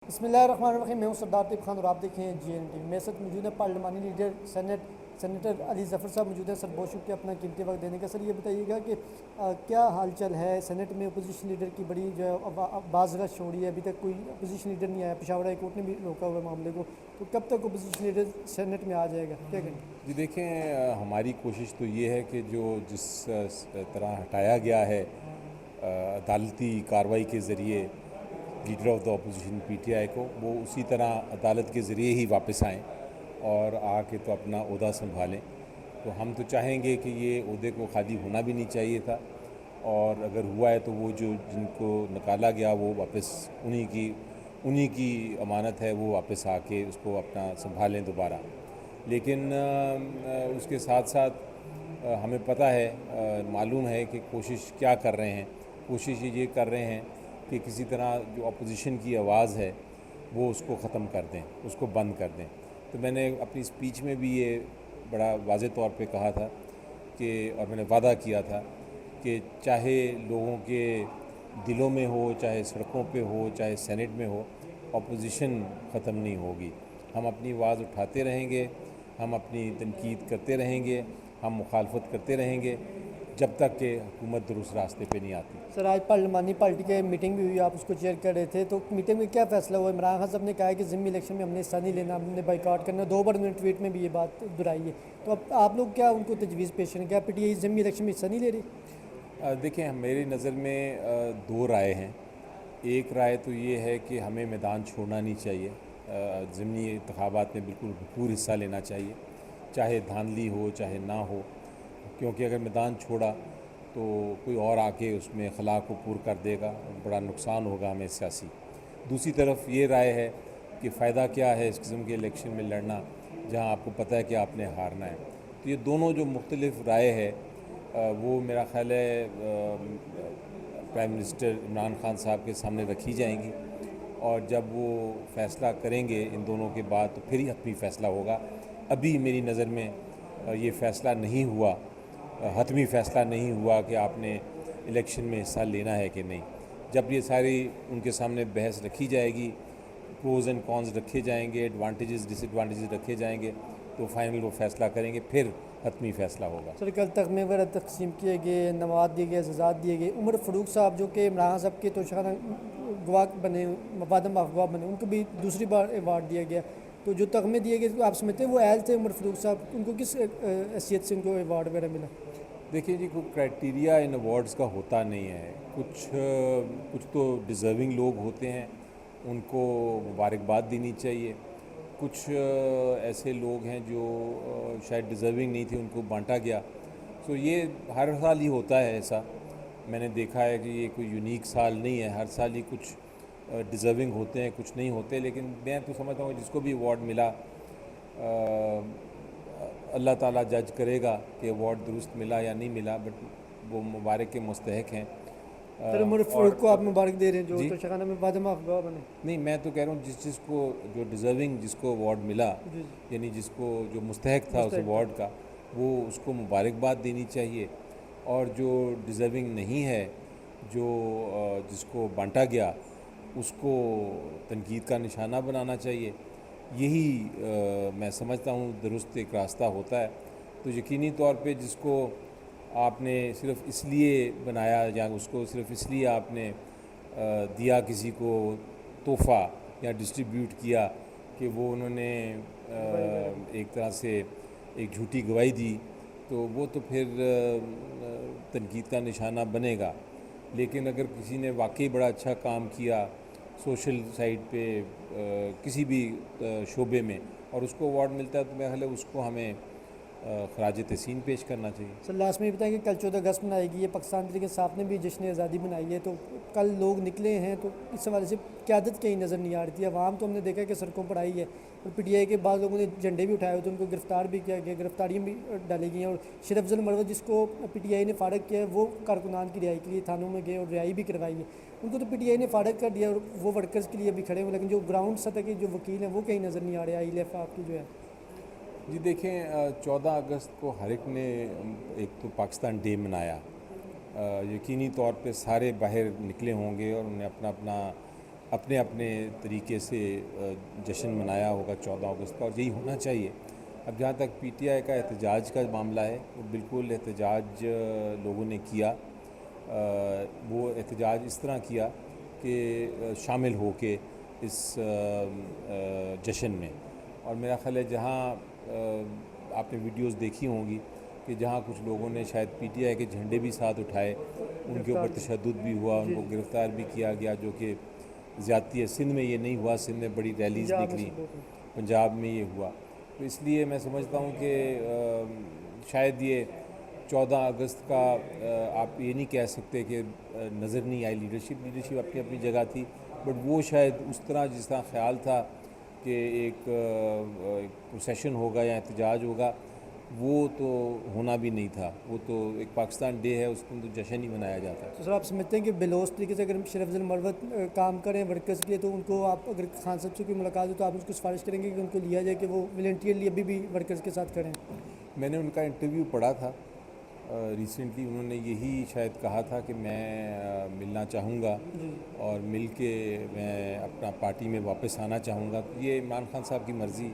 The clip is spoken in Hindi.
बिस्मिल्लाहिर्रहमानिर्रहीम। मैं हूं सरदार टिप खान और आप देखें हैं GNT। मेरे साथ मौजूद है पार्लिमानी लीडर सेनेटर अली ज़फ़र साहब मौजूद हैं। सर बहुत शुक्रिया अपना कीमती वक्त देने का। सर ये बताइएगा कि क्या हालचाल है सेनेट में? अपोजिशन लीडर की बड़ी जो है बाज़रश हो रही है, अभी तक कोई अपोजिशन लीडर नहीं आया। पेशावर हाई कोर्ट ने भी रोका हुआ मामले को, तो कब तक अपोजिशन लीडर सेनेट में आ जाएगा, क्या कहेंगे? जी देखें, हमारी कोशिश तो ये है कि जो जिस तरह हटाया गया है अदालती कार्रवाई के ज़रिए leader of the opposition PTI को, वो उसी तरह अदालत के ज़रिए ही वापस आएँ और आके तो अपना ओहदा संभालें। तो हम तो चाहेंगे कि ये ओहदे को खाली होना भी नहीं चाहिए था, और अगर हुआ है तो वो जो जिनको निकाला गया वो वापस उन्हीं की अमानत है, वो वापस आके उसको अपना संभालें दोबारा। लेकिन उसके साथ साथ हमें पता है, मालूम है कि कोशिश क्या कर रहे हैं। कोशिश ये कर रहे हैं कि किसी तरह जो अपोजिशन की आवाज़ है वो उसको ख़त्म कर दें, उसको बंद कर दें। तो मैंने अपनी स्पीच में भी ये बड़ा वाज़े तौर पे कहा था कि, और मैंने वादा किया था कि चाहे लोगों के दिलों में हो, चाहे सड़कों पे हो, चाहे सेनेट में हो, अपोजिशन ख़त्म नहीं होगी। हम अपनी आवाज़ उठाते रहेंगे, हम अपनी तनकीद करते रहेंगे, हम मुखालफत करते रहेंगे जब तक कि हुकूमत दुरुस्त रास्ते पे नहीं आती। सर आज पार्लिमानी पार्टी की मीटिंग भी हुई, आप उसको चेयर कर रहे थे, तो मीटिंग में क्या फैसला हुआ? इमरान खान साहब ने कहा है कि ज़िम्मी इलेक्शन में हमने हिस्सा नहीं लेना, हमने बाइकआउट करना। 2 बार उन्होंने ट्वीट में भी ये बात दोहराई है। तो अब आप लोग क्या उनको तजवीज़ पेश करें? क्या PTI ज़िम्मी इलेक्शन में हिस्सा नहीं ले रही? देखें, मेरी नज़र में दो राय हैं। एक राय तो ये है कि हमें मैदान छोड़ना नहीं चाहिए, ज़िमनी इंतखाबात में बिल्कुल भरपूर हिस्सा लेना चाहिए, चाहे धांधली हो चाहे ना हो, क्योंकि अगर मैदान छोड़ा तो कोई और आके उसमें खला को पूर कर देगा, बड़ा नुकसान होगा हमें सियासी। दूसरी तरफ ये राय है कि फ़ायदा क्या है इस किस्म के इलेक्शन में लड़ना जहां आपको पता है कि आपने हारना है। तो ये दोनों जो मुख्तलिफ राय है, वो मेरा ख़्याल है प्राइम मिनिस्टर इमरान खान साहब के सामने रखी जाएंगी, और जब वो फ़ैसला करेंगे इन दोनों के बाद तो फिर ही हतमी फ़ैसला होगा। अभी मेरी नज़र में ये फ़ैसला नहीं हुआ, हतमी फ़ैसला नहीं हुआ कि आपने इलेक्शन में हिस्सा लेना है कि नहीं। जब ये सारी उनके सामने बहस रखी जाएगी, प्रोज़ एंड कॉन्स रखे जाएंगे, एडवांटेजेस डिसएडवांटेजेस रखे जाएंगे, तो फाइनल वो फ़ैसला करेंगे, फिर हतमी फ़ैसला होगा। सर कल तकमे वगैरह तकसीम किए गए, नवाद दिए गए, एजाज़ात दिए गए। उमर फ़ारूक साहब जो कि इमरान साहब के तोशाखाना गवाह बने, मुक़ादम गवाह बने, उनको भी दूसरी बार अवार्ड दिया गया। तो जो तगमे दिए गए तो आप समझते हैं वो अहल थे उमर फ़ारूक साहब? उनको किस हैसियत से उनको अवार्ड वगैरह मिला? देखिए जी, कोई क्राइटेरिया इन अवार्ड्स का होता नहीं है। कुछ तो डिज़र्विंग लोग होते हैं, उनको मुबारकबाद देनी चाहिए। कुछ ऐसे लोग हैं जो शायद डिज़र्विंग नहीं थे, उनको बांटा गया। सो ये हर साल ही होता है ऐसा। मैंने देखा है कि ये कोई यूनिक साल नहीं है, हर साल ही कुछ डिज़र्विंग होते हैं, कुछ नहीं होते। लेकिन मैं तो समझता हूँ जिसको भी अवार्ड मिला, अल्लाह ताला जज करेगा कि अवार्ड दुरुस्त मिला या नहीं मिला, बट वो मुबारक के मुस्तहक हैं। सर उमर और फ़ारूक को आप मुबारक दे रहे हैं जो जी तोशाखाना में मुक़ादम गवाह बने? नहीं, मैं तो कह रहा हूँ जिसको जो डिज़र्विंग जिसको अवार्ड मिला, जी जी, यानी जिसको जो मुस्तहक था उस मुस्तैद था। अवार्ड का, वो उसको मुबारकबाद देनी चाहिए। और जो डिज़र्विंग नहीं है, जो जिसको बांटा गया, उसको तनकीद का निशाना बनाना चाहिए। यही मैं समझता हूँ दुरुस्त एक रास्ता होता है। तो यकीनी तौर पे जिसको आपने सिर्फ़ इसलिए बनाया या उसको सिर्फ़ इसलिए आपने दिया किसी को तोहफ़ा या डिस्ट्रीब्यूट किया कि वो उन्होंने गवाही वगैरह दी। एक तरह से एक झूठी गवाही दी, तो वो तो फिर तनकीद का निशाना बनेगा। लेकिन अगर किसी ने वाकई बड़ा अच्छा काम किया सोशल साइड पे, किसी भी शोबे में, और उसको अवार्ड मिलता है, तो मेरा ख्याल है उसको हमें खराज तहसीन पेश करना चाहिए। सर लास्ट में ये बताएं कि कल 14 अगस्त मनाएगी, ये पाकिस्तान तरीके साथ ने भी जश्न आज़ादी मनाई है, तो कल लोग निकले हैं, तो इस हवाले से क़यादत कहीं नज़र नहीं आ रही थी। अवाम तो हमने देखा कि सड़कों पर आई है, और PTI के बाद लोगों ने झंडे भी उठाए हुए थे, उनको गिरफ़्तार भी किया गया, गिरफ्तारियाँ भी डाली गई हैं। और शरीफ अफजल मरवत जिसको PTI ने फारग किया है, वो कारकुनान की रिहाई के लिए थानों में गए और रिहाई भी करवाई है। उनको तो PTI ने फारग कर दिया और वो वर्कर्स के लिए अभी खड़े हुए, लेकिन जो ग्राउंड सतह के जो वकील हैं वो कहीं नज़र नहीं आ रहे। ILF आपकी जो है, जी देखें, 14 अगस्त को हर एक ने एक तो पाकिस्तान डे मनाया। यकीनी तौर पे सारे बाहर निकले होंगे और उन्हें अपना अपना अपने अपने तरीके से जश्न मनाया होगा 14 अगस्त का, और यही होना चाहिए। अब जहाँ तक पीटीआई का एहतजाज का मामला है, वो बिल्कुल एहतजाज लोगों ने किया। वो एहतजाज इस तरह किया कि शामिल हो के इस जश्न में, और मेरा ख़्याल है जहाँ आपने वीडियोस देखी होंगी कि जहाँ कुछ लोगों ने शायद पीटीआई के झंडे भी साथ उठाए, उनके ऊपर तशद्दुद भी हुआ, उनको गिरफ़्तार भी किया गया, जो कि ज़्यादती है। सिंध में ये नहीं हुआ, सिंध में बड़ी रैलीज़ निकली, पंजाब में ये हुआ। तो इसलिए मैं समझता हूँ कि शायद ये 14 अगस्त का आप ये नहीं कह सकते कि नज़र नहीं आई लीडरशिप अपनी अपनी जगह थी, बट वो शायद उस तरह जिस तरह ख्याल था कि एक प्रोसेशन होगा या एहतजाज होगा, वो तो होना भी नहीं था। वो तो एक पाकिस्तान डे है, उसको तो जश्न ही मनाया जाता है। तो सर आप समझते हैं कि बिलोस तरीके से अगर शरीफ अफजल मरवत काम करें वर्कर्स के लिए, तो उनको आप अगर खान साहब से कोई मुलाकात हो तो आप उसको सिफारिश करेंगे कि उनको लिया जाए कि वो वॉलंटियरली अभी भी वर्कर्स के साथ खड़े हैं? मैंने उनका इंटरव्यू पढ़ा था रिसेंटली, उन्होंने यही शायद कहा था कि मैं मिलना चाहूँगा और मिल के मैं अपना पार्टी में वापस आना चाहूँगा। ये इमरान खान साहब की मर्ज़ी